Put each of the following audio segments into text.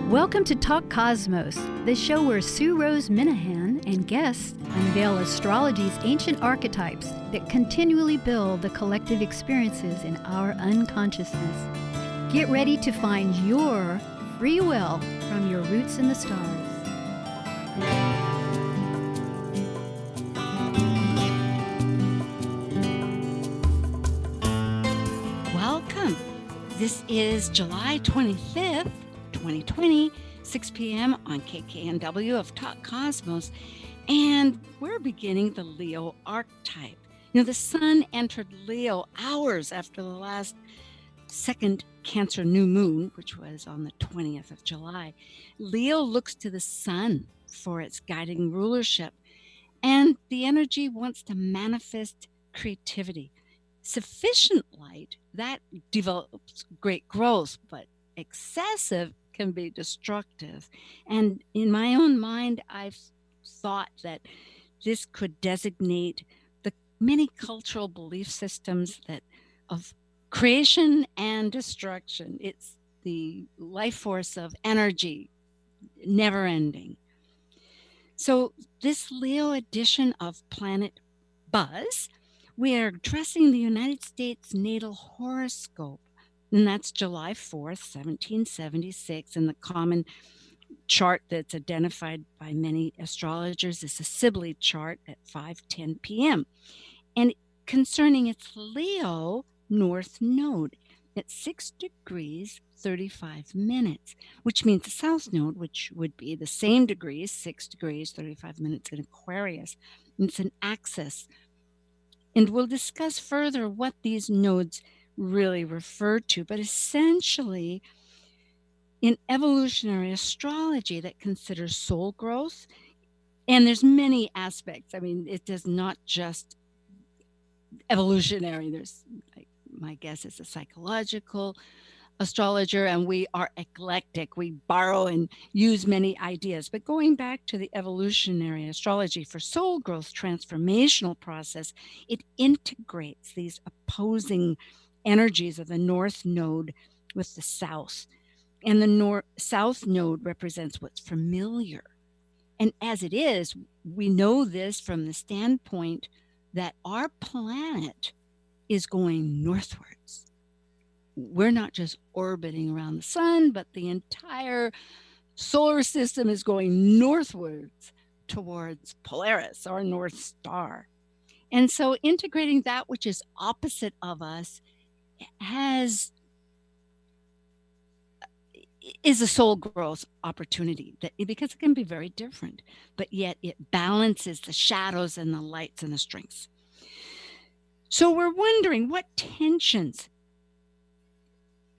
Welcome to Talk Cosmos, the show where Sue Rose Minahan and guests unveil astrology's ancient archetypes that continually build the collective experiences in our unconsciousness. Get ready to find your free will from your roots in the stars. Welcome. This is July 25th. 2020, 6 p.m. on KKNW of Talk Cosmos, and we're beginning the Leo archetype. You know, the sun entered Leo hours after the last second Cancer new moon, which was on the 20th of July. Leo looks to the sun for its guiding rulership, and the energy wants to manifest creativity. Sufficient light, that develops great growth, but excessive can be destructive. And in my own mind, I've thought that this could designate the many cultural belief systems that of creation and destruction. It's the life force of energy, never ending. So this Leo edition of Planet Buzz, we are addressing the United States natal horoscope. And that's July 4th, 1776. And the common chart that's identified by many astrologers is the Sibley chart at 5:10 p.m. And concerning its Leo North Node at 6 degrees, 35 minutes, which means the South Node, which would be the same degrees, 6 degrees, 35 minutes in Aquarius. And it's an axis. And we'll discuss further what these nodes really refer to, but essentially in evolutionary astrology that considers soul growth, and there's many aspects. I mean, it does not just evolutionary. There's, like, my guess is a psychological astrologer, and we are eclectic. We borrow and use many ideas. But going back to the evolutionary astrology for soul growth transformational process, it integrates these opposing energies of the North Node with the South. And the South Node represents what's familiar. And as it is, we know this from the standpoint that our planet is going northwards. We're not just orbiting around the sun, but the entire solar system is going northwards towards Polaris, our North Star. And so integrating that which is opposite of us is a soul growth opportunity, because it can be very different, but yet it balances the shadows and the lights and the strengths. So we're wondering what tensions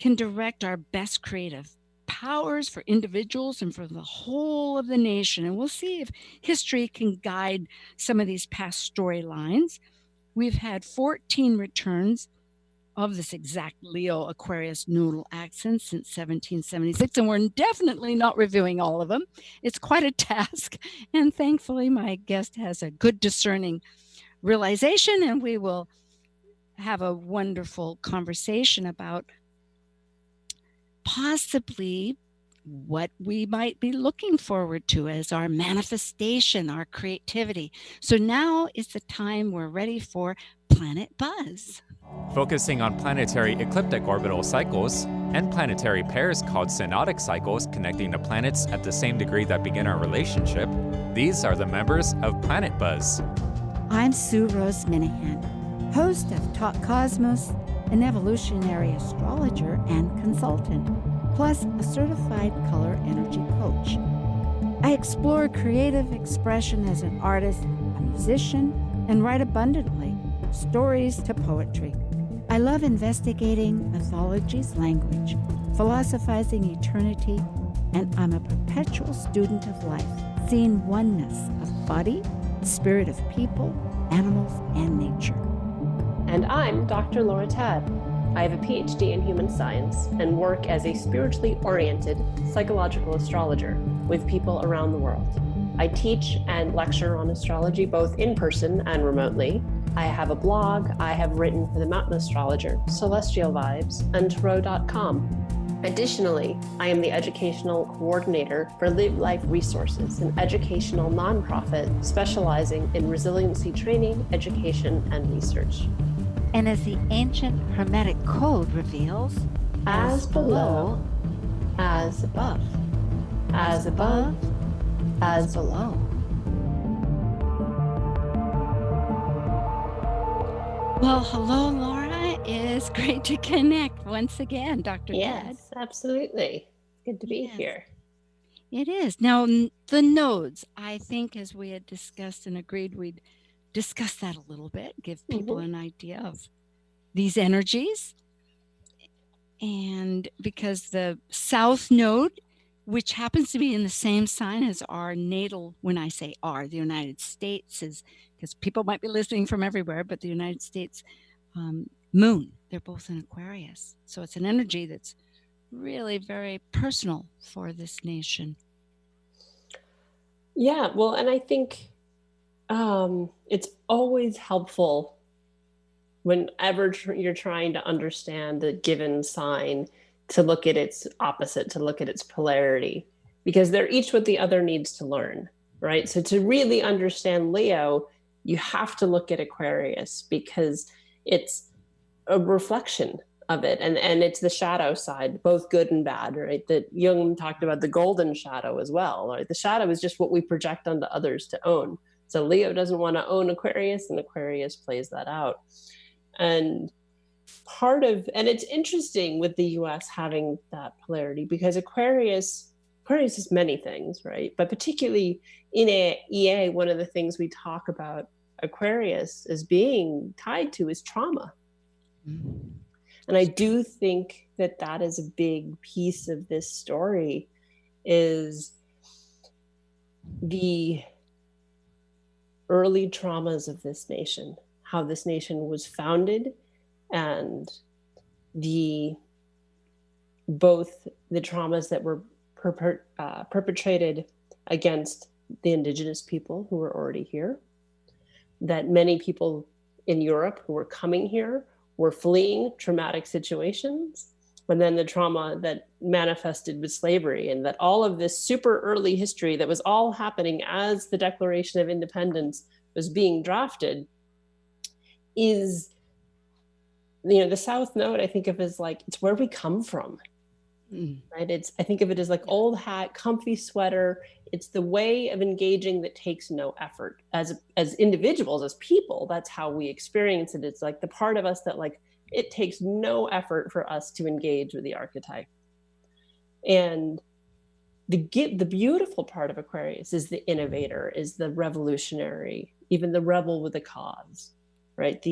can direct our best creative powers for individuals and for the whole of the nation. And we'll see if history can guide some of these past storylines. We've had 14 returns of this exact Leo Aquarius nodal accent since 1776, and we're definitely not reviewing all of them. It's quite a task, and thankfully my guest has a good discerning realization, and we will have a wonderful conversation about possibly what we might be looking forward to as our manifestation, our creativity. So now is the time we're ready for Planet Buzz. Focusing on planetary ecliptic orbital cycles and planetary pairs called synodic cycles connecting the planets at the same degree that begin our relationship, these are the members of Planet Buzz. I'm Sue Rose Minahan, host of Talk Cosmos, an evolutionary astrologer and consultant, plus a certified color energy coach. I explore creative expression as an artist, a musician, and write abundantly, stories to poetry. I love investigating mythology's language, philosophizing eternity, and I'm a perpetual student of life, seeing oneness of body, spirit of people, animals, and nature. And I'm Dr. Now.Chat. I have a Ph.D. in human science and work as a spiritually oriented psychological astrologer with people around the world. I teach and lecture on astrology both in person and remotely. I have a blog. I have written for the Mountain Astrologer, Celestial Vibes, and Tarot.com. Additionally, I am the educational coordinator for Live Life Resources, an educational nonprofit specializing in resiliency training, education, and research. And as the ancient Hermetic code reveals, As below, as above, as above, as below. Well, hello, Laura. It's great to connect once again, Dr. Ted. Yes, absolutely. Good to be Yes. here. It is. Now, the nodes, I think, as we had discussed and agreed, we'd discuss that a little bit, give people an idea of these energies. And because the South Node, which happens to be in the same sign as our natal, when I say our, the United States is, because people might be listening from everywhere, but the United States moon, they're both in Aquarius. So it's an energy that's really very personal for this nation. Yeah, well, and I think it's always helpful whenever you're trying to understand a given sign to look at its opposite, to look at its polarity, because they're each what the other needs to learn, right? So to really understand Leo, you have to look at Aquarius because it's a reflection of it, and it's the shadow side, both good and bad, right? That Jung talked about the golden shadow as well, right? The shadow is just what we project onto others to own. So Leo doesn't want to own Aquarius, and Aquarius plays that out. And it's interesting with the US having that polarity because Aquarius is many things, right? But particularly in EA, one of the things we talk about Aquarius as being tied to is trauma. Mm-hmm. And I do think that is a big piece of this story, is the early traumas of this nation, how this nation was founded, and both the traumas that were perpetrated against the indigenous people who were already here, that many people in Europe who were coming here were fleeing traumatic situations, and then the trauma that manifested with slavery, and that all of this super early history that was all happening as the Declaration of Independence was being drafted is, the South Node, I think of as like, it's where we come from, right? I think of it as like old hat, comfy sweater. It's the way of engaging that takes no effort. As individuals, as people, that's how we experience it. It's like the part of us that like, it takes no effort for us to engage with the archetype. And the beautiful part of Aquarius is the innovator, is the revolutionary, even the rebel with a cause, right?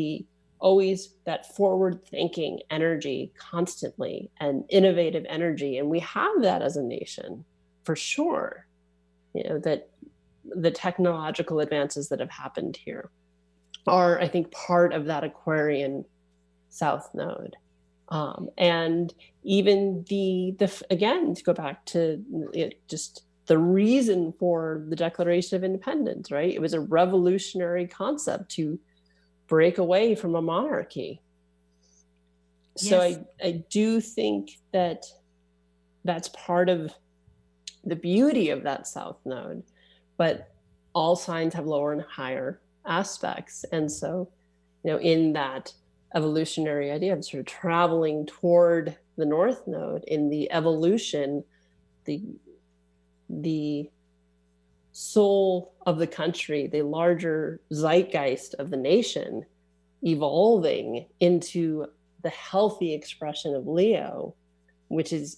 Always that forward thinking energy constantly, and innovative energy. And we have that as a nation for sure. That the technological advances that have happened here are, I think, part of that Aquarian South Node. And even again, to go back to just the reason for the Declaration of Independence, right? It was a revolutionary concept to break away from a monarchy. Yes. So I do think that's part of the beauty of that South Node, but all signs have lower and higher aspects. And so, in that evolutionary idea of sort of traveling toward the North Node in the evolution, the soul of the country, the larger zeitgeist of the nation, evolving into the healthy expression of Leo, which is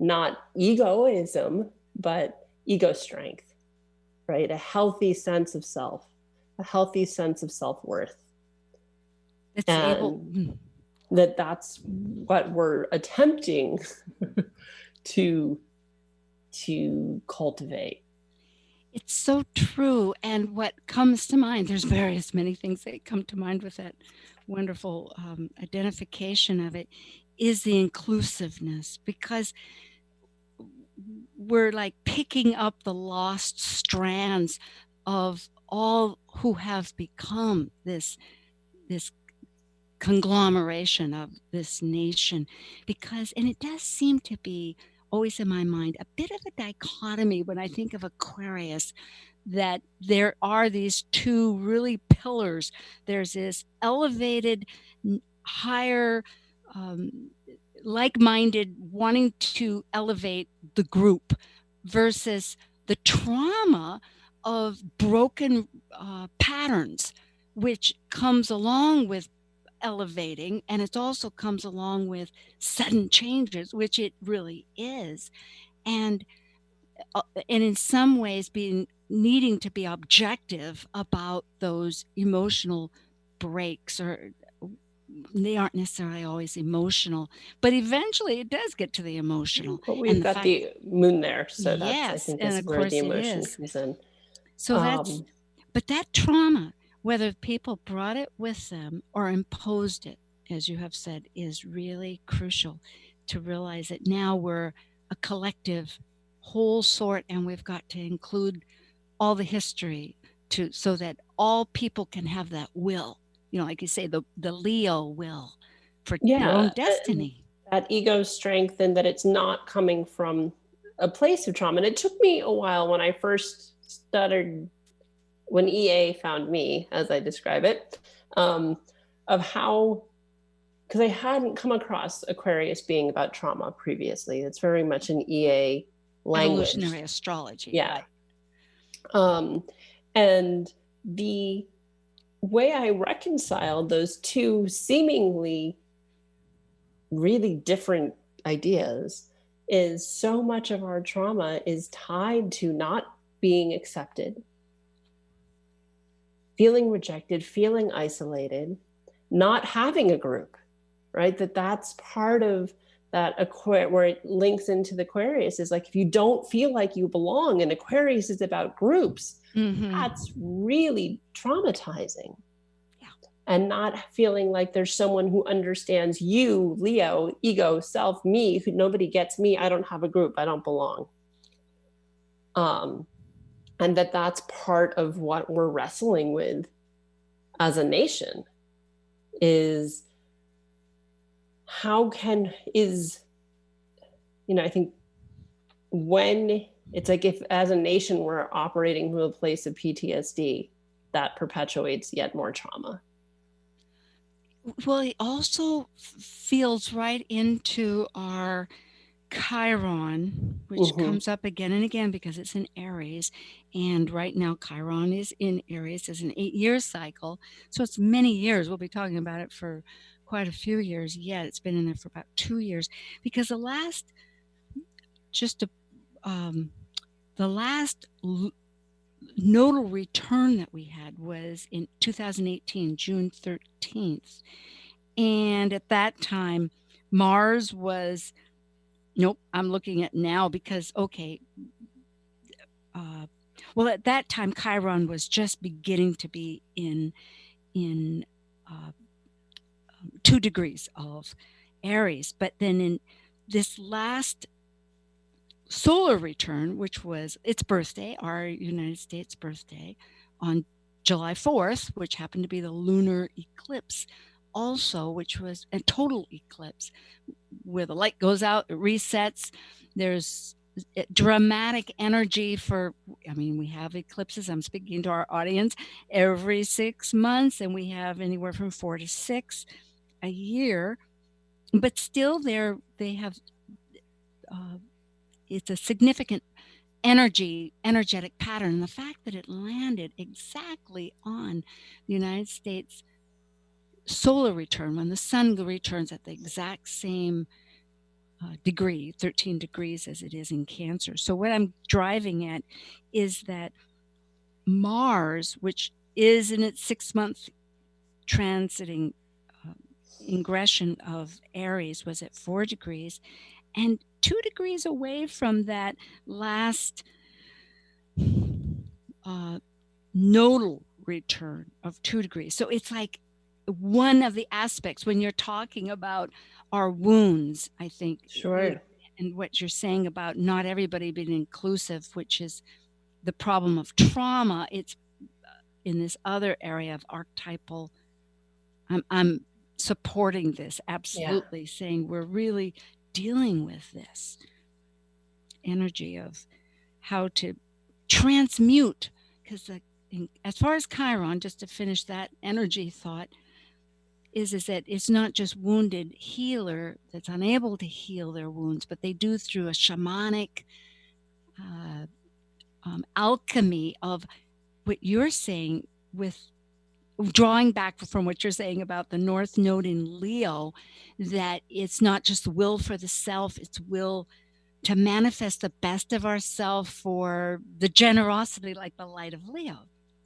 not egoism, but ego strength, right? A healthy sense of self, a healthy sense of self-worth. That's what we're attempting to cultivate. It's so true. And what comes to mind, there's many things that come to mind with that wonderful identification of it, is the inclusiveness, because we're like picking up the lost strands of all who have become this conglomeration of this nation, because, and it does seem to be always in my mind a bit of a dichotomy when I think of Aquarius, that there are these two really pillars. There's this elevated, higher, um, like-minded, wanting to elevate the group, versus the trauma of broken patterns, which comes along with elevating, and it also comes along with sudden changes, which it really is. And and in some ways being needing to be objective about those emotional breaks, or they aren't necessarily always emotional, but eventually it does get to the emotional. But we've And the got fact, the moon there, so that's, I yes, think, and is of where the course it emotion is. comes in. So that's, but that trauma, whether people brought it with them or imposed it, as you have said, is really crucial to realize that now we're a collective whole sort, and we've got to include all the history to, so that all people can have that will, like you say, the Leo will for their own destiny. That ego strength, and that it's not coming from a place of trauma. And it took me a while when I first started, when EA found me, as I describe it, of how, because I hadn't come across Aquarius being about trauma previously. It's very much an EA language. Evolutionary astrology. Yeah. Right. And the way I reconciled those two seemingly really different ideas is so much of our trauma is tied to not being accepted, feeling rejected, feeling isolated, not having a group, right? That's part of that where it links into the Aquarius, is like, if you don't feel like you belong, and Aquarius is about groups, that's really traumatizing. Yeah. And not feeling like there's someone who understands you, Leo, ego, self, me, who nobody gets me, I don't have a group, I don't belong. And that's part of what we're wrestling with as a nation, is how I think when it's like, if as a nation we're operating from a place of PTSD, that perpetuates yet more trauma. Well, it also feels right into our Chiron, which comes up again and again because it's in Aries. And right now, Chiron is in Aries as an 8-year cycle. So it's many years. We'll be talking about it for quite a few years yet. It's been in there for about 2 years, because the last nodal return that we had was in 2018, June 13th. And at that time, Mars was, nope, I'm looking at now because, okay. Well, at that time, Chiron was just beginning to be in 2 degrees of Aries. But then in this last solar return, which was its birthday, our United States birthday, on July 4th, which happened to be the lunar eclipse also, which was a total eclipse where the light goes out, it resets. There's dramatic energy we have eclipses, I'm speaking to our audience, every 6 months, and we have anywhere from 4 to 6 a year. But still they have it's a significant energetic pattern. And the fact that it landed exactly on the United States solar return, when the sun returns at the exact same degree, 13 degrees, as it is in Cancer. So what I'm driving at is that Mars, which is in its 6-month transiting ingression of Aries, was at 4 degrees, and 2 degrees away from that last nodal return of 2 degrees. So it's like one of the aspects when you're talking about our wounds, I think. Sure. And what you're saying about not everybody being inclusive, which is the problem of trauma, it's in this other area of archetypal. I'm supporting this, absolutely, saying we're really dealing with this energy of how to transmute, because as far as Chiron, just to finish that energy thought, is that it's not just wounded healer that's unable to heal their wounds, but they do through a shamanic alchemy of what you're saying, with drawing back from what you're saying about the North Node in Leo, that it's not just will for the self, it's will to manifest the best of ourself for the generosity, like the light of Leo,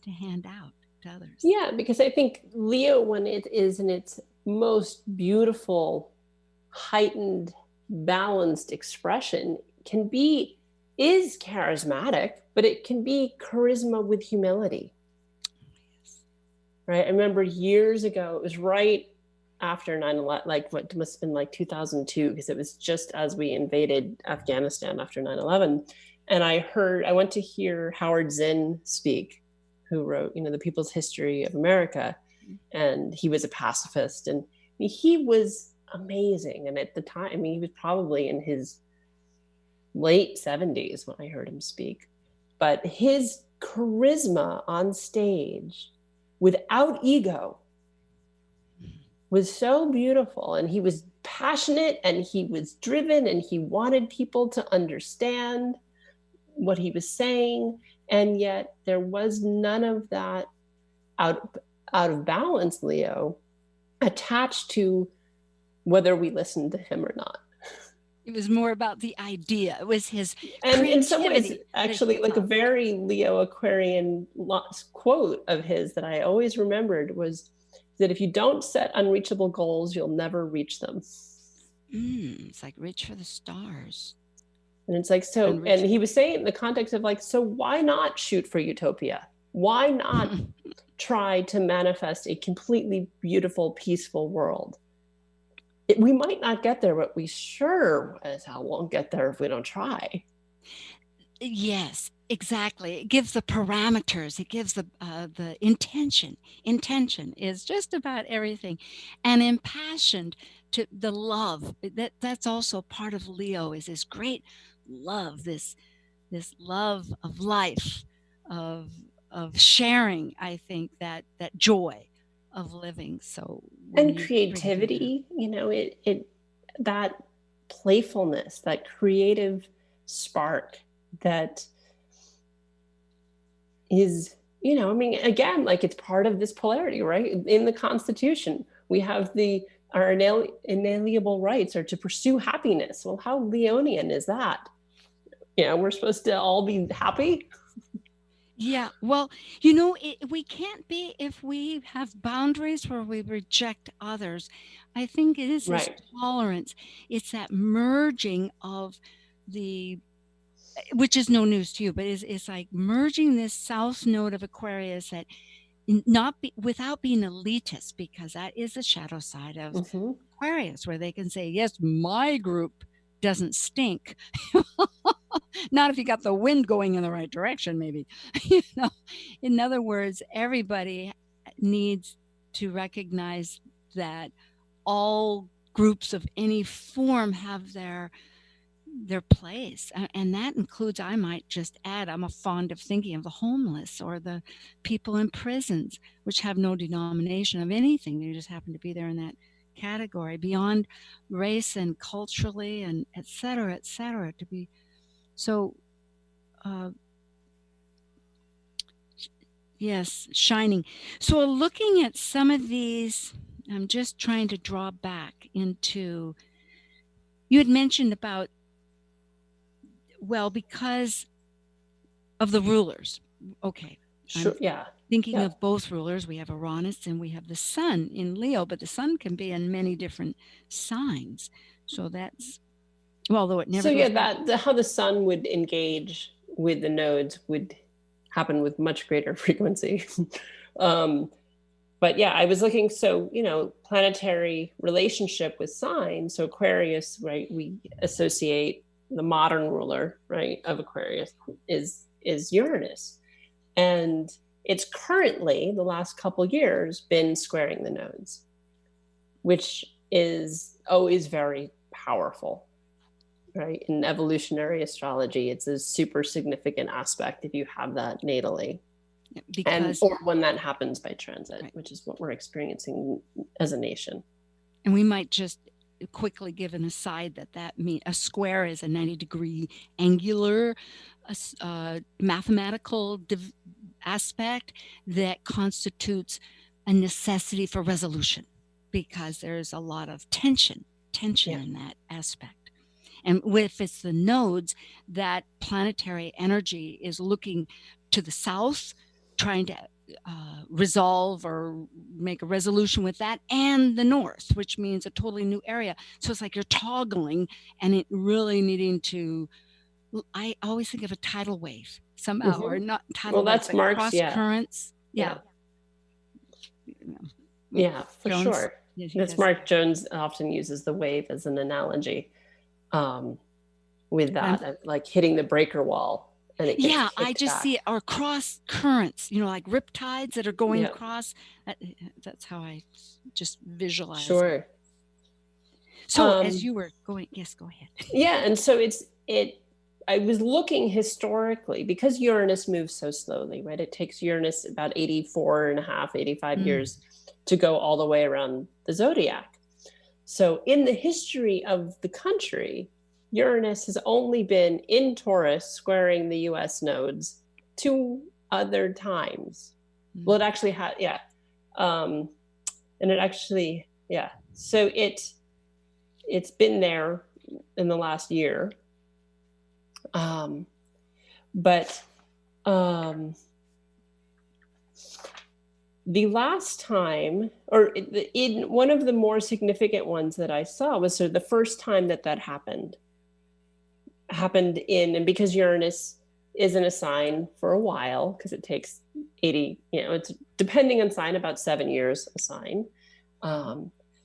to hand out to others. Yeah, because I think Leo, when it is in its most beautiful, heightened, balanced expression, is charismatic, but it can be charisma with humility. Yes. Right? I remember years ago, it was right after 9/11, like what must have been like 2002, because it was just as we invaded Afghanistan after 9/11. And I went to hear Howard Zinn speak, who wrote, The People's History of America. And he was a pacifist, and he was amazing. And at the time, he was probably in his late 70s when I heard him speak. But his charisma on stage, without ego, was so beautiful. And he was passionate, and he was driven, and he wanted people to understand what he was saying. And yet there was none of that out of balance, Leo, attached to whether we listened to him or not. It was more about the idea. It was his and in some ways, creativity actually, like a very Leo Aquarian quote of his that I always remembered was that if you don't set unreachable goals, you'll never reach them. It's like reach for the stars. And it's like, so, and he was saying in the context of like, so why not shoot for utopia? Why not try to manifest a completely beautiful, peaceful world? We might not get there, but we sure as hell won't get there if we don't try. Yes, exactly. It gives the parameters. It gives the intention. Intention is just about everything, and impassioned to the love. That's also part of Leo, is this great love, this love of life, of sharing. I think that joy of living. So and creativity, that playfulness, that creative spark that is, again, like it's part of this polarity, right? In the Constitution, we have our inalienable rights are to pursue happiness. Well, how Leonian is that? We're supposed to all be happy. Yeah, well, we can't be if we have boundaries where we reject others. I think it is this tolerance. It's that merging of which is no news to you, but it's like merging this South Node of Aquarius that without being elitist, because that is the shadow side of Aquarius, where they can say, yes, my group doesn't stink. Not if you got the wind going in the right direction, maybe. In other words, everybody needs to recognize that all groups of any form have their place, and that includes, I might just add, I'm fond of thinking of the homeless or the people in prisons, which have no denomination of anything. They just happen to be there in that category, beyond race and culturally and et cetera, to be so yes, shining. So looking at some of these, I'm just trying to draw back into, you had mentioned about, well, because of the rulers. Okay. Sure. Yeah. Thinking of both rulers, we have Uranus and we have the sun in Leo, but the sun can be in many different signs. So that's, well, although it never. So how the sun would engage with the nodes would happen with much greater frequency. But yeah, I was looking, so, planetary relationship with signs. So Aquarius, right, we associate the modern ruler, right, of Aquarius is Uranus. And it's currently, the last couple years, been squaring the nodes. which is always very powerful, right? In evolutionary astrology, it's a super significant aspect if you have that natally. Because, or when that happens by transit, right, which is what we're experiencing as a nation. And we might just quickly give an aside that mean a square is a 90-degree angular mathematical aspect that constitutes a necessity for resolution, because there's a lot of tension in that aspect. And if it's the nodes, that planetary energy is looking to the south, trying to resolve or make a resolution with that, and the north, which means a totally new area. So it's like you're toggling, and it really needing to, I always think of a tidal wave somehow, or not tidal wave, that's Mark's, cross currents. Yeah, for Jones, sure. That's Mark Jones often uses the wave as an analogy, with that, like hitting the breaker wall. And it gets I just back. see it, or cross currents, like riptides that are going across. That's how I just visualize. Sure. It. So as you were going, yes, go ahead. Yeah, and so I was looking historically, because Uranus moves so slowly, right? It takes Uranus about 85 years to go all the way around the zodiac. So in the history of the country, Uranus has only been in Taurus squaring the US nodes 2 other times. Well, it actually had, and it actually, so it's been there in the last year. But the last time, or in one of the more significant ones that I saw, was sort of the first time that happened in, and because Uranus isn't a sign for a while, because it takes 80, it's depending on sign, about 7 years a sign.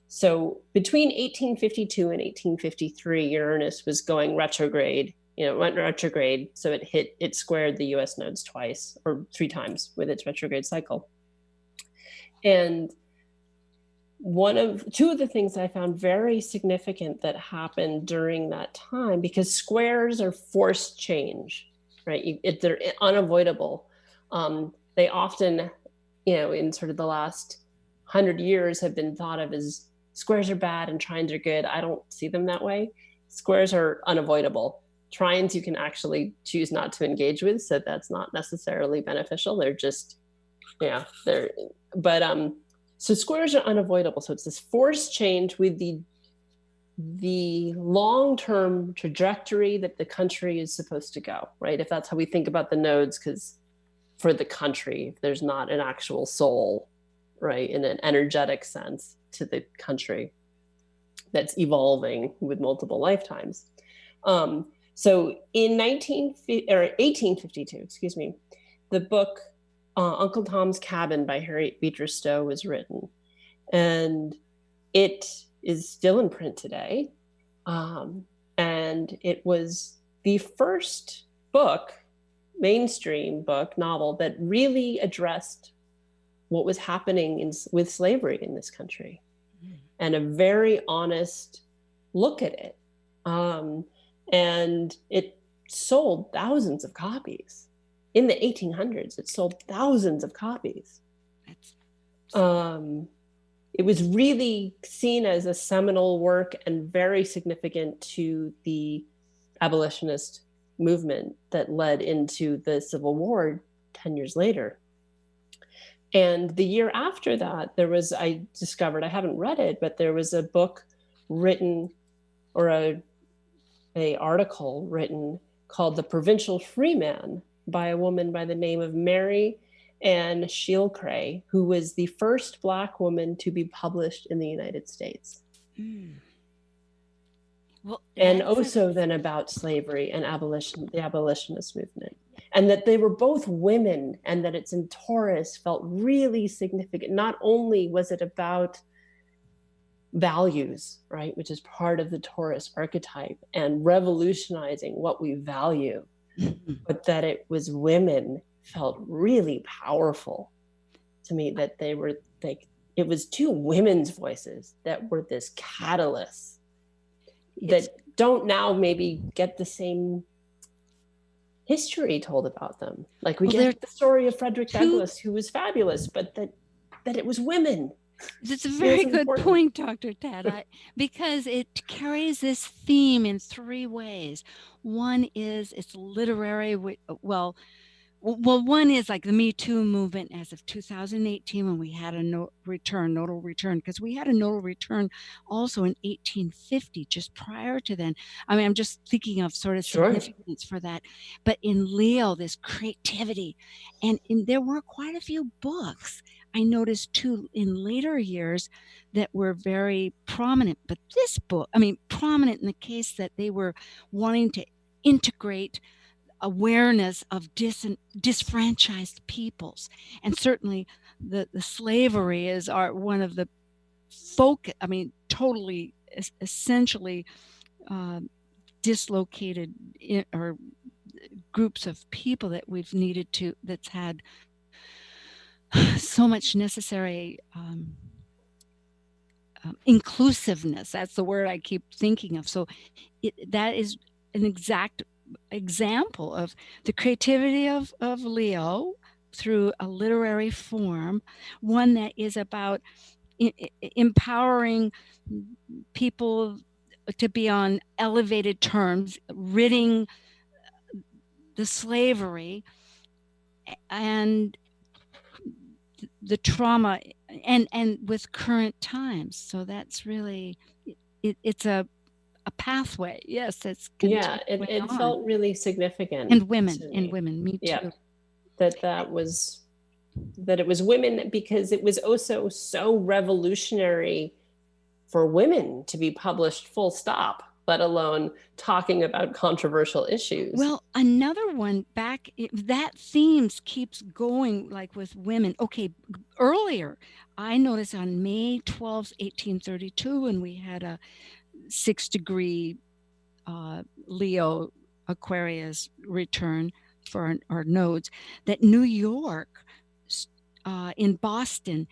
So between 1852 and 1853, Uranus was going retrograde. It went retrograde, so it squared the US nodes twice or 3 times with its retrograde cycle. And two of the things I found very significant that happened during that time, because squares are forced change, right? They're unavoidable. They often, in sort of the last 100 years, have been thought of as squares are bad and trines are good. I don't see them that way. Squares are unavoidable. Trines you can actually choose not to engage with, so that's not necessarily beneficial. They're just, so squares are unavoidable. So it's this forced change with the long-term trajectory that the country is supposed to go, right? If that's how we think about the nodes, because for the country, if there's not an actual soul, right, in an energetic sense to the country that's evolving with multiple lifetimes. So in 1852, the book Uncle Tom's Cabin by Harriet Beecher Stowe was written, and it is still in print today. And it was the first mainstream novel that really addressed what was happening with slavery in this country, and a very honest look at it. And it sold thousands of copies. In the 1800s, it sold thousands of copies. It was really seen as a seminal work and very significant to the abolitionist movement that led into the Civil War 10 years later. And the year after that, I discovered, I haven't read it, but there was a book written, or a article written, called The Provincial Freeman, by a woman by the name of Mary Ann Shielcray, who was the first Black woman to be published in the United States. Well, and also then about slavery and the abolitionist movement. And that they were both women, and that it's in Taurus felt really significant. Not only was it about values, right, which is part of the Taurus archetype, and revolutionizing what we value, but that it was women felt really powerful to me, that they were like it was two women's voices that were this catalyst that don't now maybe get the same history told about them. Like we get the story of Frederick Douglass, who was fabulous, but that it was women. It's a very good point, Dr. Tad, because it carries this theme in three ways. One is it's literary. Well, one is like the Me Too movement as of 2018 when we had a nodal return, because we had a nodal return also in 1850, just prior to then. I mean, I'm just thinking of sort of significance for that. But in Leo, this creativity, and there were quite a few books I noticed too in later years that were very prominent. But this book, I mean, prominent in the case that they were wanting to integrate awareness of disfranchised peoples, and certainly the slavery is one of the totally essentially dislocated or groups of people that we've needed to, that's had so much necessary inclusiveness. That's the word I keep thinking of. So that is an exact example of the creativity of Leo through a literary form, one that is about empowering people to be on elevated terms, ridding the slavery and the trauma and with current times. So that's really it's a pathway. Yes, that's it felt really significant. And women, me too. That it was women, because it was also so revolutionary for women to be published full stop, let alone talking about controversial issues. Well, another one that themes keeps going, like with women. Okay, earlier, I noticed on May 12th, 1832, when we had a 6-degree Leo Aquarius return for our nodes, that New York, in Boston,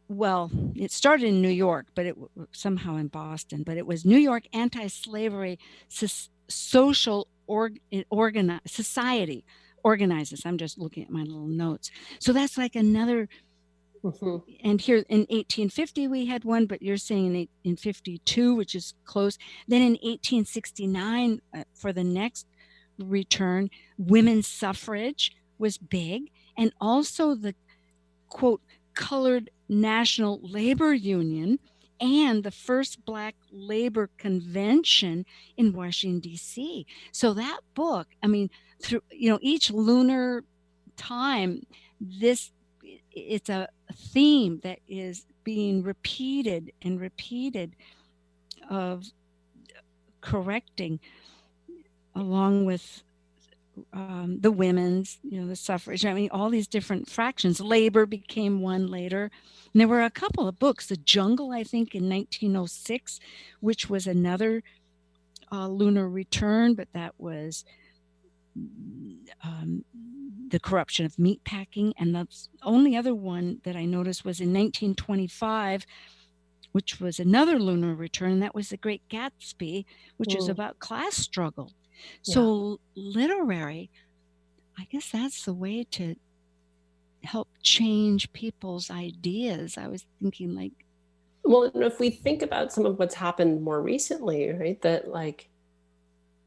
well, it started in New York, but it somehow in Boston, but it was New York Anti-Slavery Social Society organizes. I'm just looking at my little notes. So that's like another. Mm-hmm. And here in 1850 we had one, but you're saying in 52, which is close. Then in 1869, for the next return, women's suffrage was big, and also the quote Colored National Labor Union and the first Black Labor Convention in Washington, D.C. So that book, I mean, through each lunar time, it's a theme that is being repeated and repeated, of correcting, along with the women's, the suffrage. I mean, all these different fractions. Labor became one later. And there were a couple of books. The Jungle, I think, in 1906, which was another lunar return, but that was the corruption of meatpacking. And the only other one that I noticed was in 1925, which was another lunar return. And that was The Great Gatsby, which is about class struggle. So literary, I guess that's the way to help change people's ideas. I was thinking, like, well, if we think about some of what's happened more recently, right, that like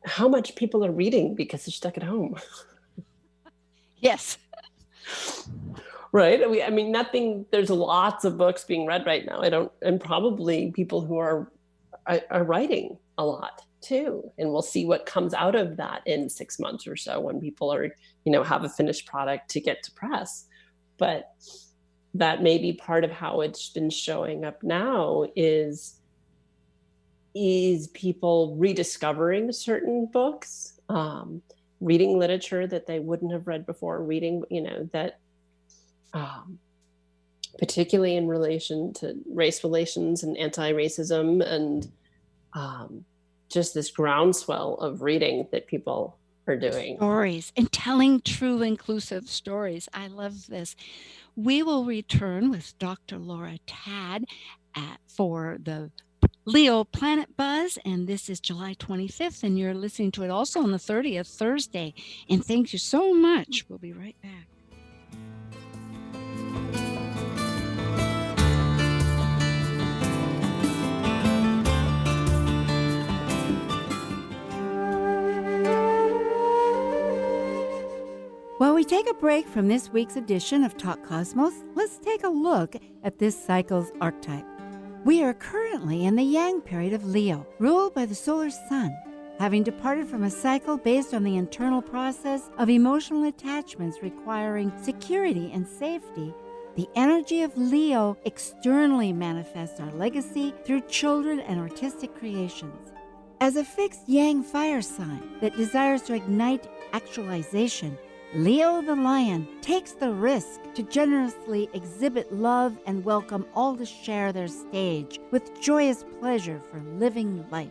how much people are reading because they're stuck at home. Yes. Right. I mean, there's lots of books being read right now. And probably people who are writing a lot too. And we'll see what comes out of that in 6 months or so, when people are, have a finished product to get to press. But that may be part of how it's been showing up now is people rediscovering certain books, reading literature that they wouldn't have read before, reading, that particularly in relation to race relations and anti-racism, and just this groundswell of reading that people are doing. Stories and telling true inclusive stories. I love this. We will return with Dr. Laura Tad for the Leo Planet Buzz, and this is July 25th, and you're listening to it also on the 30th, Thursday. And thank you so much. We'll be right back. While we take a break from this week's edition of Talk Cosmos, let's take a look at this cycle's archetype. We are currently in the Yang period of Leo, ruled by the solar sun. Having departed from a cycle based on the internal process of emotional attachments requiring security and safety, the energy of Leo externally manifests our legacy through children and artistic creations. As a fixed Yang fire sign that desires to ignite actualization, Leo the lion takes the risk to generously exhibit love and welcome all to share their stage with joyous pleasure for living life.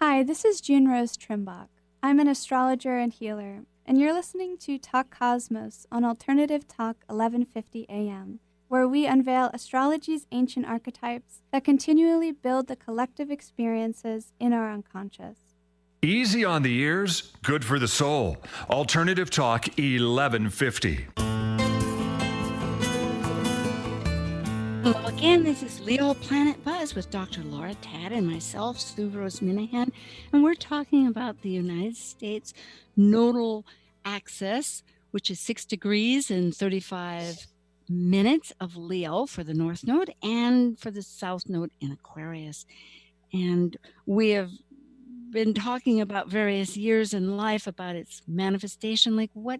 Hi, this is June Rose Trimbach. I'm an astrologer and healer, and you're listening to Talk Cosmos on Alternative Talk 1150 AM, where we unveil astrology's ancient archetypes that continually build the collective experiences in our unconscious. Easy on the ears, good for the soul. Alternative Talk 1150. Hello again, this is Leo Planet Buzz with Dr. Laura Tad and myself, Sue Rose Minahan, and we're talking about the United States nodal axis, which is 6 degrees and 35 minutes of Leo for the North Node and for the South Node in Aquarius. And we have been talking about various years in life, about its manifestation, like what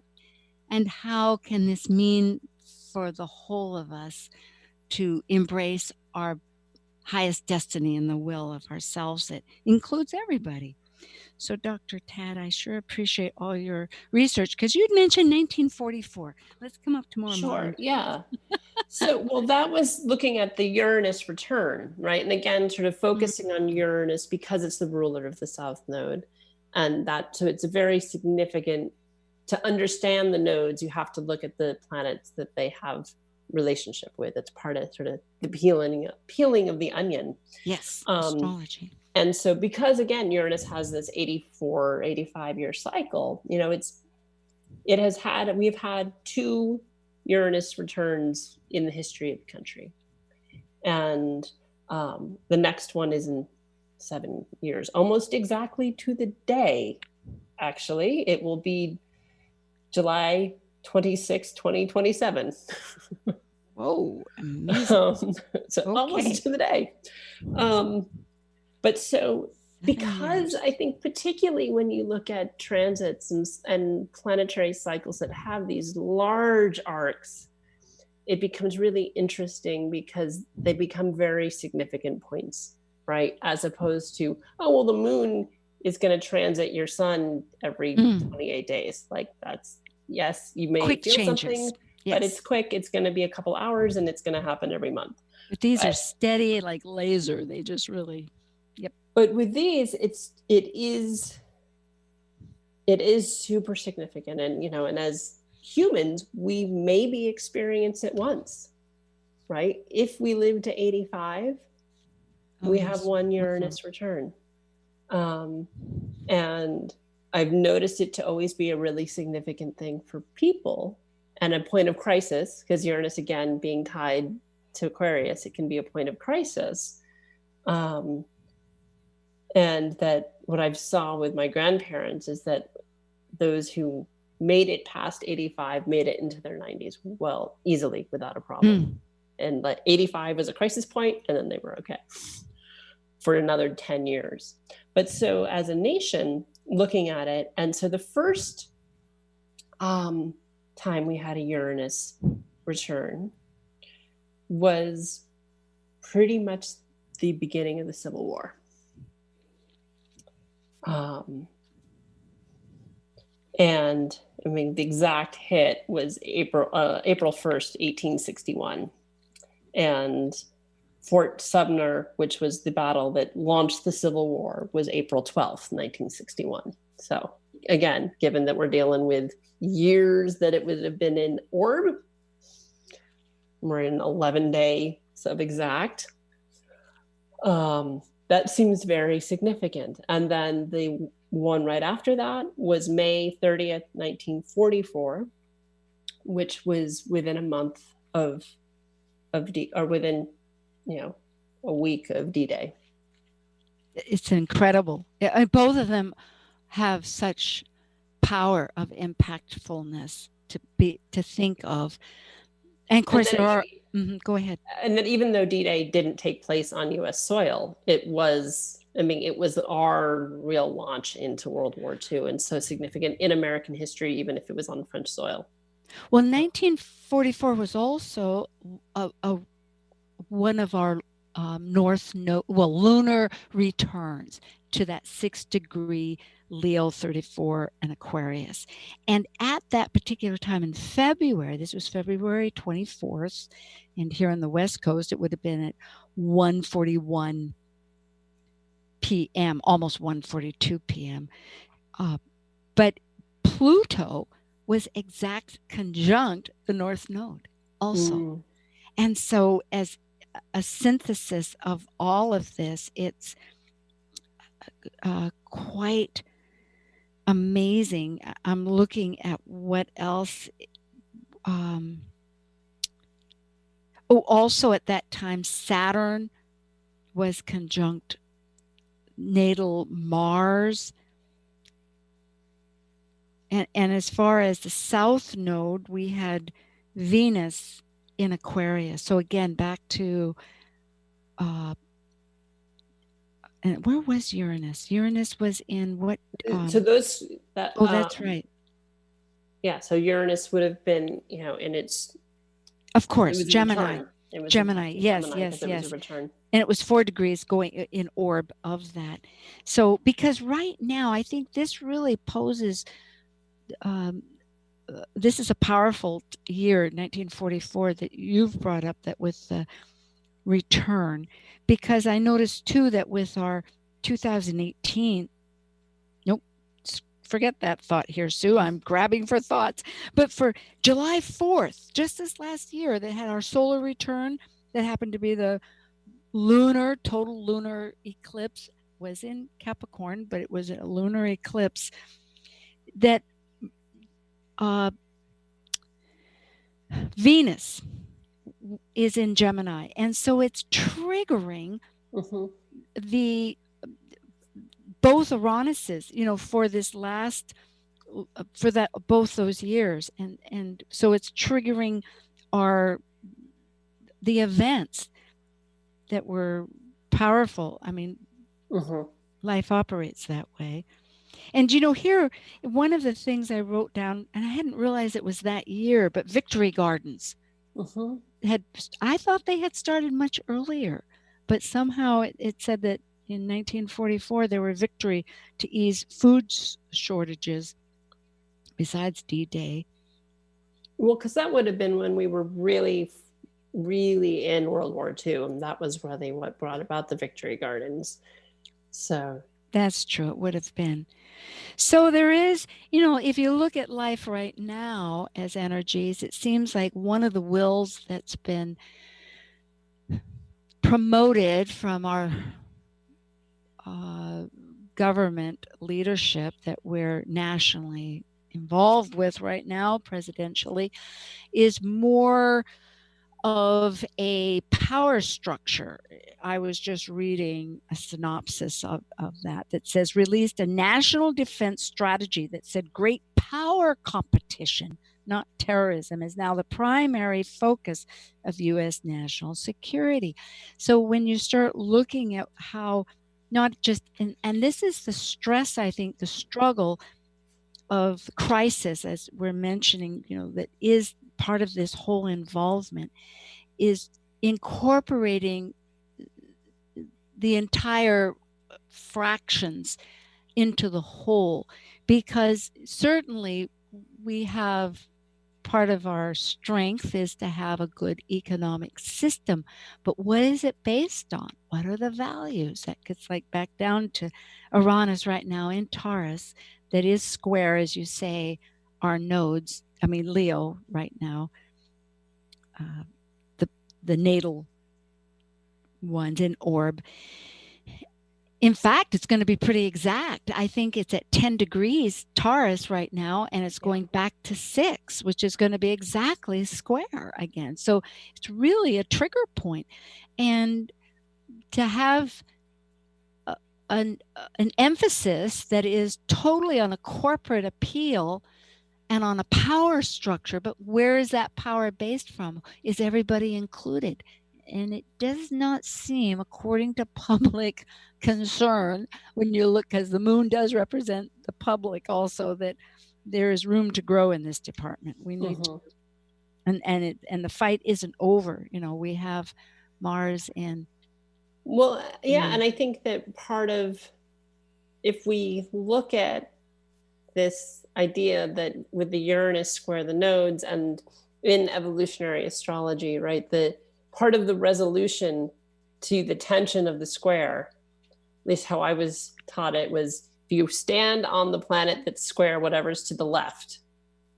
and how can this mean for the whole of us to embrace our highest destiny and the will of ourselves that includes everybody. So Dr. Tad, I sure appreciate all your research, because you'd mentioned 1944. Let's come up to more modern. Yeah. So, well, that was looking at the Uranus return, right? And again, sort of focusing on Uranus because it's the ruler of the South Node. And so it's a very significant, to understand the nodes, you have to look at the planets that they have relationship with. It's part of sort of the peeling of the onion. Yes, astrology. And so because, again, Uranus has this 84, 85-year cycle, you know, we've had 2 Uranus returns in the history of the country. And the next one is in 7 years, almost exactly to the day, actually. It will be July 26, 2027. Whoa, amazing. So almost to the day. But so, because I think particularly when you look at transits and planetary cycles that have these large arcs, it becomes really interesting because they become very significant points, right? As opposed to, oh, well, the moon is going to transit your sun every 28 days. Like that's, yes, you may quick feel changes. Something, yes. But it's quick. It's going to be a couple hours and it's going to happen every month. But these are steady like laser. They just really... Yep. But with these, it is super significant. And, you know, and as humans, we maybe experience it once, right? If we live to 85, we have 1 Uranus return. And I've noticed it to always be a really significant thing for people and a point of crisis, because Uranus, again, being tied to Aquarius, it can be a point of crisis. And that what I've saw with my grandparents is that those who made it past 85 made it into their 90s well, easily, without a problem. And like 85 was a crisis point, and then they were okay for another 10 years. But so as a nation, looking at it, and so the first time we had a Uranus return was pretty much the beginning of the Civil War. And I mean, the exact hit was April 1st, 1861. And Fort Sumner, which was the battle that launched the Civil War, was April 12th, 1961. So again, given that we're dealing with years that it would have been in orb, we're in 11-day sub-exact. That seems very significant. And then the one right after that was May 30th, 1944, which was within a month of D, or within, a week of D-Day. It's incredible. Both of them have such power of impactfulness to think of. And of course, there are. Go ahead. And that even though D-Day didn't take place on U.S. soil, it was our real launch into World War II, and so significant in American history, even if it was on French soil. Well, 1944 was also one of our lunar returns to that 6-degree Leo 34 and Aquarius. And at that particular time in February, this was February 24th, and here on the West Coast, it would have been at 1:41 p.m., almost 1:42 p.m. But Pluto was exact conjunct the North Node also. And so as a synthesis of all of this, it's quite amazing. I'm looking at what else. Also at that time, Saturn was conjunct natal Mars. And as far as the South Node, we had Venus in Aquarius. So again, back to and where was Uranus? Uranus was in what? So those that. Oh, that's right. Yeah. So Uranus would have been, in its. Of course, Gemini. Gemini. Yes. It was a return. And it was 4 degrees going in orb of that. So because right now, I think this really poses. This is a powerful year, 1944, that you've brought up, that with the return, because I noticed too that with our 2018, forget that thought here, Sue. I'm grabbing for thoughts. But for July 4th, just this last year, they had our solar return that happened to be the total lunar eclipse, was in Capricorn, but it was a lunar eclipse that Venus is in Gemini. And so it's triggering both Uranuses, for this last, both those years. And so it's triggering the events that were powerful. I mean, life operates that way. And, here, one of the things I wrote down, and I hadn't realized it was that year, but Victory Gardens I thought they had started much earlier, but somehow it said that in 1944, there were victory to ease food shortages besides D-Day. Well, because that would have been when we were really, really in World War II, and that was really what brought about the Victory Gardens. So that's true. It would have been. So there is, if you look at life right now as energies, it seems like one of the wills that's been promoted from our government leadership that we're nationally involved with right now, presidentially, is more of a power structure. I was just reading a synopsis of that says released a national defense strategy that said great power competition, not terrorism, is now the primary focus of U.S. national security. So when you start looking at how not just, and this is the stress, I think, the struggle of crisis, as we're mentioning, that is part of this whole involvement, is incorporating the entire fractions into the whole, because certainly we have part of our strength is to have a good economic system. But what is it based on? What are the values? That gets like back down to Uranus right now in Taurus, that is square, as you say, our nodes. I mean, Leo right now, the natal ones in orb. In fact, it's going to be pretty exact. I think it's at 10 degrees Taurus right now, and it's going back to 6, which is going to be exactly square again. So it's really a trigger point. And to have an emphasis that is totally on a corporate appeal and on a power structure, but where is that power based from? Is everybody included? And it does not seem, according to public concern, when you look, because the moon does represent the public also, that there is room to grow in this department. We need to, and the fight isn't over. You know, we have Mars in. Well, yeah, and I think that part of, if we look at this idea that with the Uranus square the nodes, and in evolutionary astrology, right, the part of the resolution to the tension of the square, at least how I was taught it, was if you stand on the planet that's square, whatever's to the left,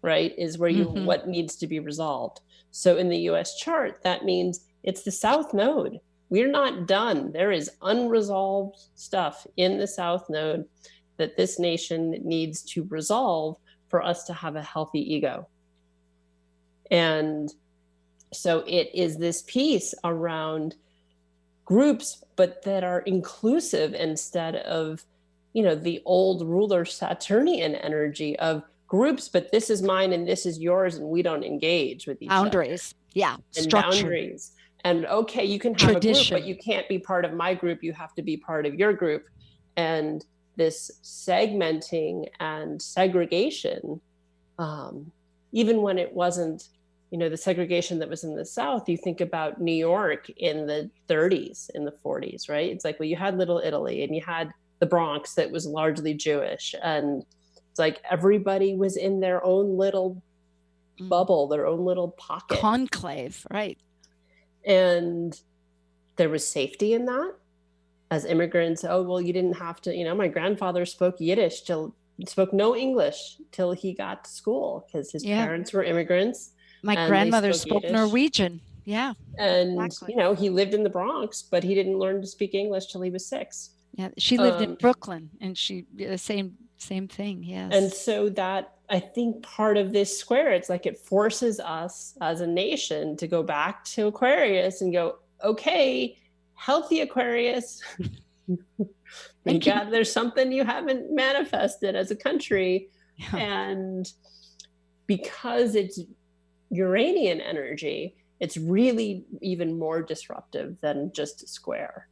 right, is where you what needs to be resolved. So in the US chart, that means it's the South Node. We're not done. There is unresolved stuff in the South Node that this nation needs to resolve for us to have a healthy ego. And so it is this piece around groups, but that are inclusive instead of, you know, the old ruler Saturnian energy of groups, but this is mine and this is yours, and we don't engage with each boundaries. other. Yeah, and structure. Boundaries. And okay, you can have tradition. A group, but you can't be part of my group. You have to be part of your group. And this segmenting and segregation, even when it wasn't, you know, the segregation that was in the South. You think about New York in the 30s, in the 40s, right? It's like, well, you had Little Italy and you had the Bronx that was largely Jewish. And it's like everybody was in their own little bubble, their own little pocket. Conclave, right. And there was safety in that. As immigrants, oh, well, you didn't have to, you know, my grandfather spoke Yiddish spoke no English till he got to school because his parents were immigrants. My grandmother spoke Yiddish. Norwegian. Yeah. And, exactly. You know, he lived in the Bronx, but he didn't learn to speak English till he was 6. Yeah. She lived in Brooklyn, and she, the same thing. Yes. And so that, I think part of this square, it's like it forces us as a nation to go back to Aquarius and go, okay, healthy Aquarius. God, there's something you haven't manifested as a country. Yeah. And because it's Uranian energy, it's really even more disruptive than just a square,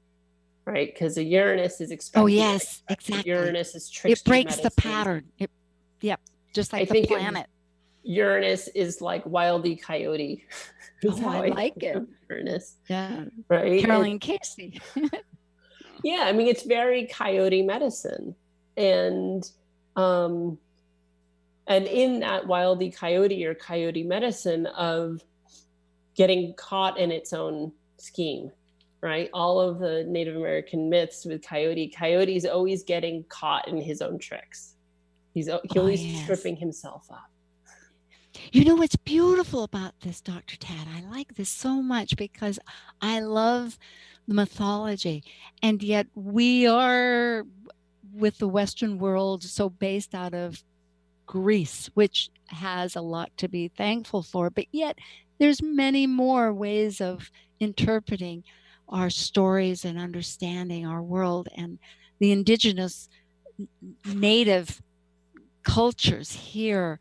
right? Because the Uranus is expected. Oh, yes, exactly. Uranus is trickster. It breaks medicine. the pattern. Just like the planet. Uranus is like Wildy Coyote. I like it. Uranus. Yeah. Right. Caroline Casey. Yeah. I mean, it's very coyote medicine. And in that Wildy Coyote or coyote medicine of getting caught in its own scheme, right? All of the Native American myths with Coyote's always getting caught in his own tricks. He's always tripping himself up. You know what's beautiful about this, Dr. Tad? I like this so much because I love the mythology. And yet we are, with the Western world, so based out of Greece, which has a lot to be thankful for. But yet there's many more ways of interpreting our stories and understanding our world. And the indigenous native cultures here,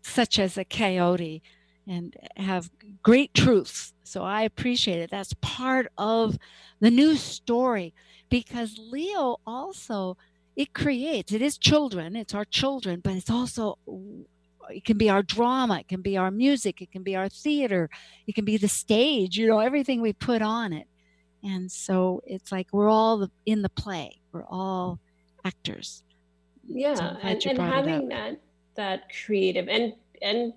such as a coyote, and have great truths. So I appreciate it. That's part of the new story, because Leo also, it is children, it's our children, but it's also, it can be our drama, it can be our music, it can be our theater, it can be the stage, you know, everything we put on it. And so it's like we're all in the play, we're all actors. Yeah, so and having that creative and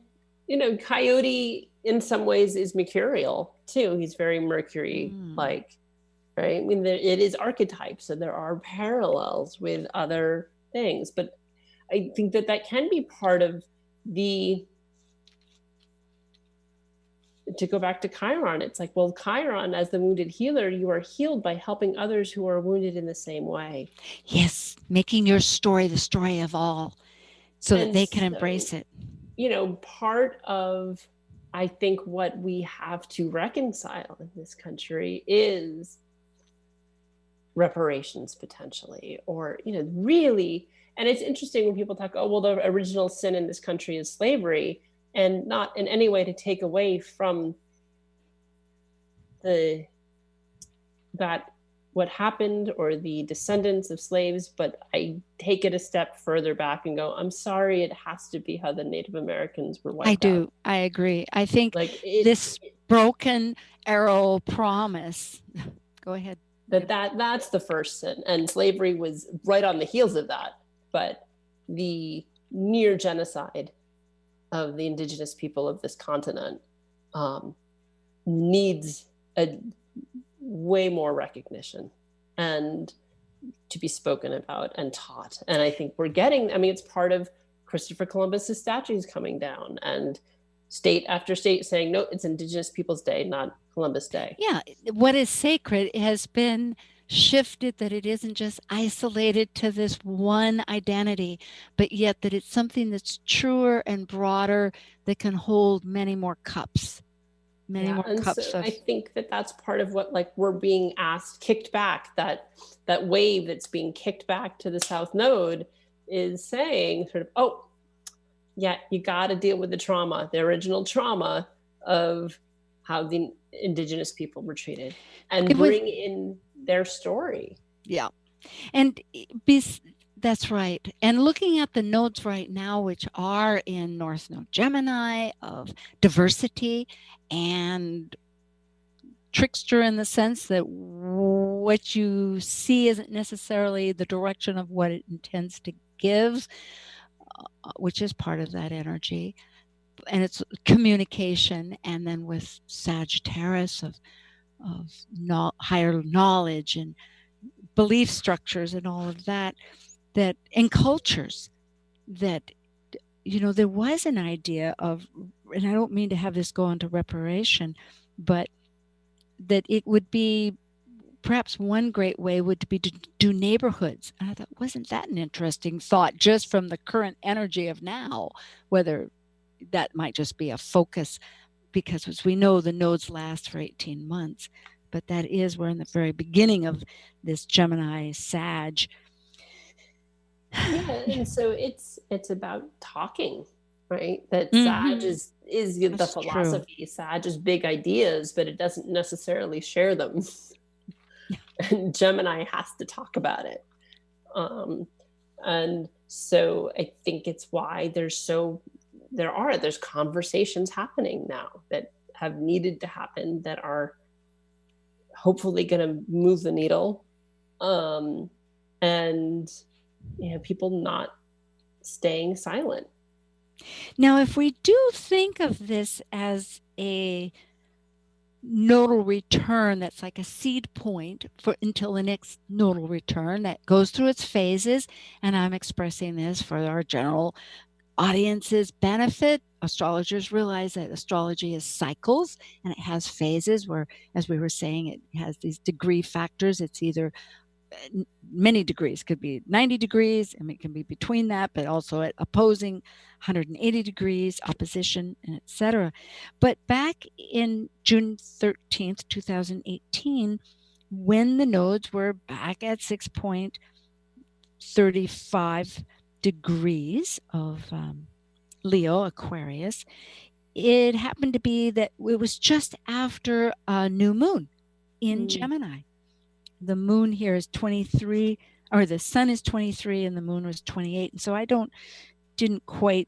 Coyote in some ways is mercurial too. He's very Mercury like, right? I mean, it is archetype, so there are parallels with other things. But I think that can be part of to go back to Chiron. It's like, well, Chiron, as the wounded healer, you are healed by helping others who are wounded in the same way. Yes, making your story the story of all, so that they can embrace it. Part of, I think, what we have to reconcile in this country is reparations potentially, or, really. And it's interesting when people talk, oh, well, the original sin in this country is slavery, and not in any way to take away from what happened or the descendants of slaves, but I take it a step further back and go, I'm sorry, it has to be how the Native Americans were wiped out. I agree. I think this broken arrow promise. Go ahead. That's the first sin, and slavery was right on the heels of that. But the near genocide of the indigenous people of this continent needs a way more recognition and to be spoken about and taught. And I think we're getting, it's part of Christopher Columbus's statues coming down, and state after state saying, no, it's Indigenous Peoples Day, not Columbus Day. Yeah, what is sacred has been shifted, that it isn't just isolated to this one identity, but yet that it's something that's truer and broader, that can hold many more cups. I think that's part of what, like, we're being asked, kicked back, that wave that's being kicked back to the South Node is saying sort of, oh, yeah, you got to deal with the original trauma of how the Indigenous people were treated, and bring in their story. Yeah. And that's right. And looking at the nodes right now, which are in North Node Gemini, of diversity and trickster, in the sense that what you see isn't necessarily the direction of what it intends to give, which is part of that energy. And it's communication. And then with Sagittarius of higher knowledge and belief structures and all of that and cultures, that there was an idea of, and I don't mean to have this go into reparation, but that it would be perhaps one great way would be to do neighborhoods. And I thought, wasn't that an interesting thought, just from the current energy of now, whether that might just be a focus, because as we know, the nodes last for 18 months. But we're in the very beginning of this Gemini Sag. Yeah, and so it's about talking, right? That Sag is the philosophy. True. Sag is big ideas, but it doesn't necessarily share them. And Gemini has to talk about it. And so I think it's why there's conversations happening now that have needed to happen, that are hopefully going to move the needle. And people not staying silent. Now, if we do think of this as a nodal return, that's like a seed point until the next nodal return that goes through its phases, and I'm expressing this for our general audience's benefit. Astrologers realize that astrology is cycles, and it has phases where, as we were saying, it has these degree factors. It's either many degrees, could be 90 degrees, and it can be between that, but also at opposing 180 degrees, opposition, and etc. But back in June 13th, 2018, when the nodes were back at 6.35 degrees of Leo, Aquarius, it happened to be that it was just after a new moon in Gemini. The moon here is 23, or the sun is 23 and the moon was 28. And so I didn't quite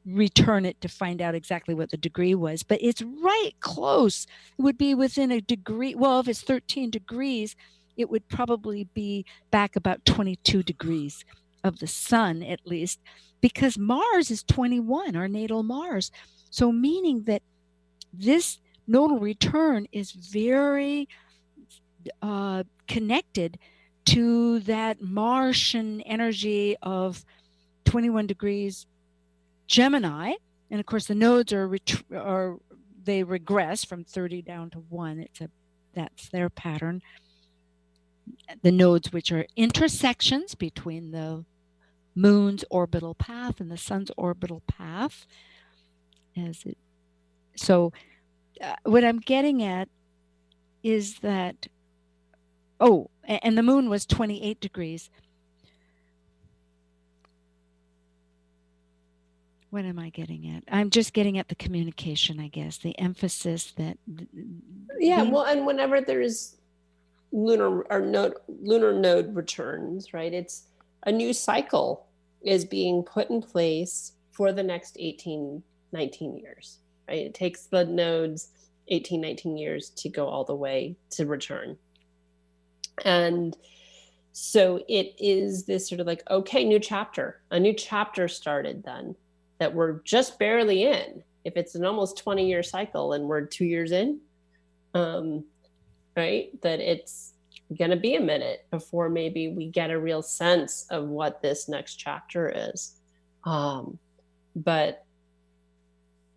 return it to find out exactly what the degree was, but it's right close. It would be within a degree. Well, if it's 13 degrees, it would probably be back about 22 degrees of the sun, at least, because Mars is 21, our natal Mars. So meaning that this nodal return is very connected to that Martian energy of 21 degrees Gemini. And of course, the nodes they regress from 30 down to 1. That's their pattern. The nodes, which are intersections between the moon's orbital path and the sun's orbital path. What I'm getting at is that, and the moon was 28 degrees. What am I getting at? I'm just getting at the communication, I guess, the emphasis that. And whenever there's lunar node returns, right? It's a new cycle is being put in place for the next 18, 19 years, right? It takes the nodes 18, 19 years to go all the way to return. And so it is this sort of like, okay, a new chapter started then that we're just barely in. If it's an almost 20-year cycle and we're 2 years in, right, that it's going to be a minute before maybe we get a real sense of what this next chapter is. But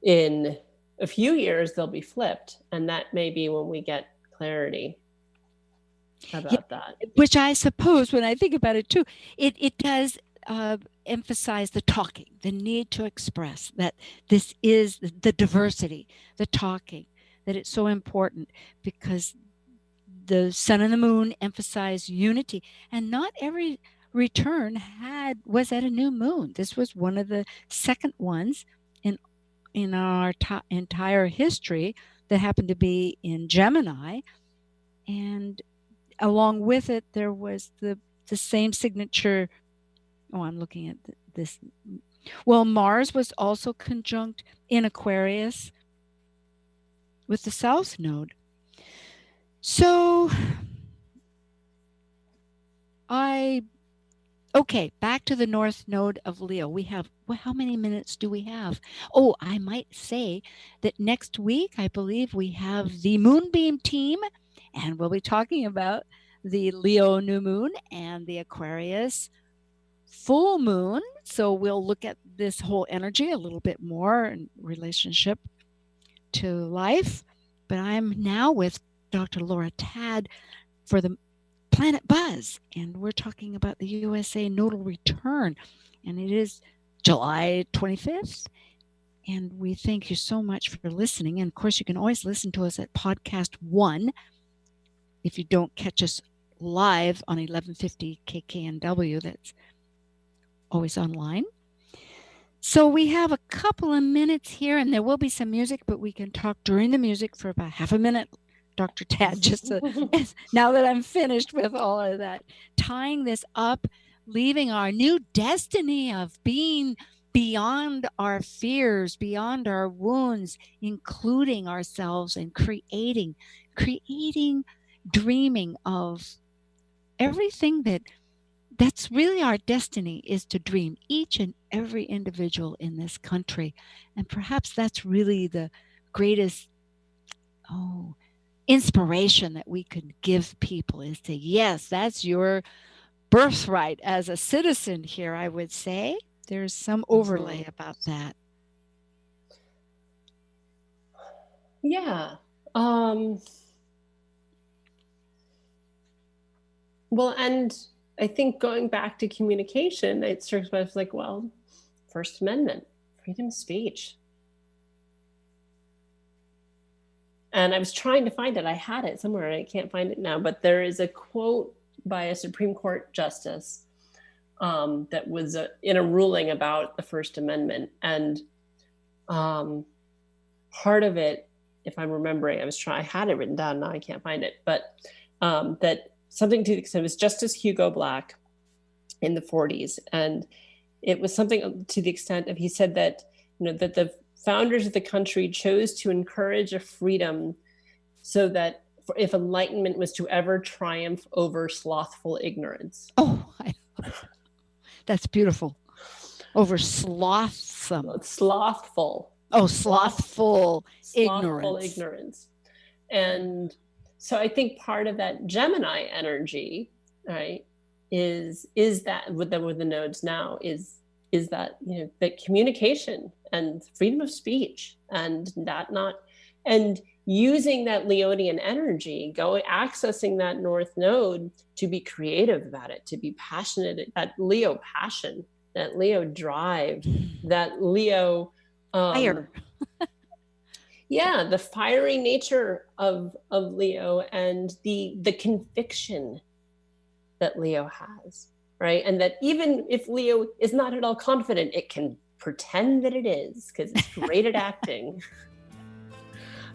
in a few years, they'll be flipped. And that may be when we get clarity about that. Which I suppose, when I think about it too, it does emphasize the talking, the need to express that this is the diversity, the talking, that it's so important because the sun and the moon emphasize unity, and not every return was at a new moon. This was one of the second ones in our entire history that happened to be in Gemini, and along with it there was the same signature. I'm looking at this. Well, Mars was also conjunct in Aquarius with the South Node. So back to the North Node of Leo. We have, how many minutes do we have? Oh, I might say that next week, I believe we have the Moonbeam team, and we'll be talking about the Leo new moon and the Aquarius full moon. So we'll look at this whole energy a little bit more in relationship to life. But I'm now with Dr. Laura Tad for the Planet Buzz, and we're talking about the USA nodal return, and it is July 25th. And we thank you so much for listening. And of course, you can always listen to us at Podcast 1 if you don't catch us live on 1150 KKNW. That's always online. So we have a couple of minutes here, and there will be some music, but we can talk during the music for about half a minute, Dr. Tad, now that I'm finished with all of that, tying this up, leaving our new destiny of being beyond our fears, beyond our wounds, including ourselves, and creating, dreaming of everything that's really our destiny, is to dream, each and every individual in this country. And perhaps that's really the greatest inspiration that we could give people, is to, yes, that's your birthright as a citizen here, I would say. There's some overlay about that. Yeah. Well, and I think going back to communication, it starts with like, well, First Amendment, freedom of speech. And I was trying to find it. I had it somewhere and I can't find it now, but there is a quote by a Supreme Court justice that was in a ruling about the First Amendment. And part of it, if I'm remembering, I had it written down, now I can't find it, but that something to the extent, it was Justice Hugo Black in the 40s. And it was something to the extent of, he said that, that the founders of the country chose to encourage a freedom so that if enlightenment was to ever triumph over slothful ignorance. Oh, that's beautiful. Over slothful. Slothful. Oh, slothful ignorance. ignorance. And so I think part of that Gemini energy, right, is that with the nodes now is that, you know, that communication and freedom of speech, and using that Leonian energy, accessing that North Node to be creative about it, to be passionate, that Leo passion, that Leo drive, that Leo Fire. Yeah, the fiery nature of Leo, and the conviction that Leo has, right? And that even if Leo is not at all confident, it can pretend that it is, because it's great at acting.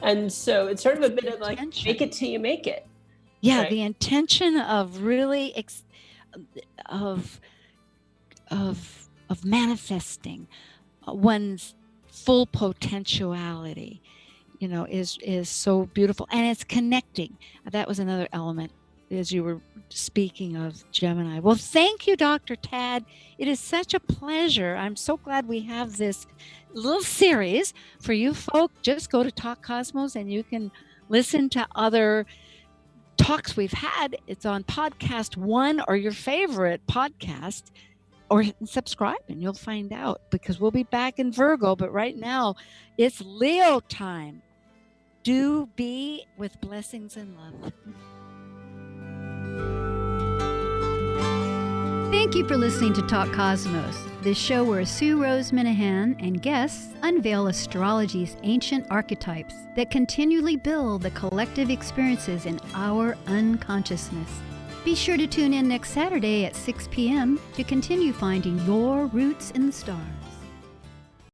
And so it's sort of a bit of like, fake it till you make it. Yeah, right? the intention of really of manifesting one's full potentiality, you know, is so beautiful, and it's connecting. That was another element as you were speaking of Gemini. Well, thank you, Dr. Tad. It is such a pleasure. I'm so glad we have this little series for you folk. Just go to Talk Cosmos and you can listen to other talks we've had. It's on podcast 1 or your favorite podcast, or subscribe and you'll find out, because we'll be back in Virgo. But right now it's Leo time. Do be with blessings and love. Thank you for listening to Talk Cosmos, the show where Sue Rose Minahan and guests unveil astrology's ancient archetypes that continually build the collective experiences in our unconsciousness. Be sure to tune in next Saturday at 6 p.m. to continue finding your roots in the stars.